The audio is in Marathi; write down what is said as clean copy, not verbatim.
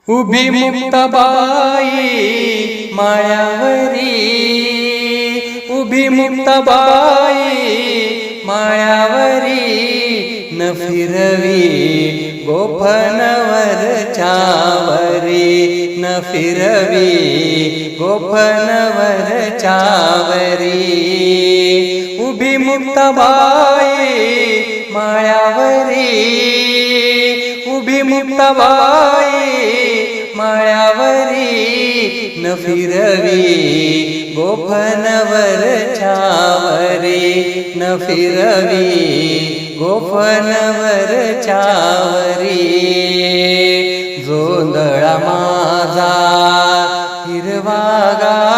उभी मुक्ताबाई माळ्यावरी, उभी मुक्ताबाई माळ्यावरी, न फिरवी गोफणवर चावरी, न फिरवी गोफणवर चावरी. उभी मुक्ताबाई माळ्यावरी, उभी मुक्ताबाई माळ्यावरी, न फिरवी गोफणवर चावरी, न फिरवी गोफणवर चावरी. जोंधळा माझा हिरवागार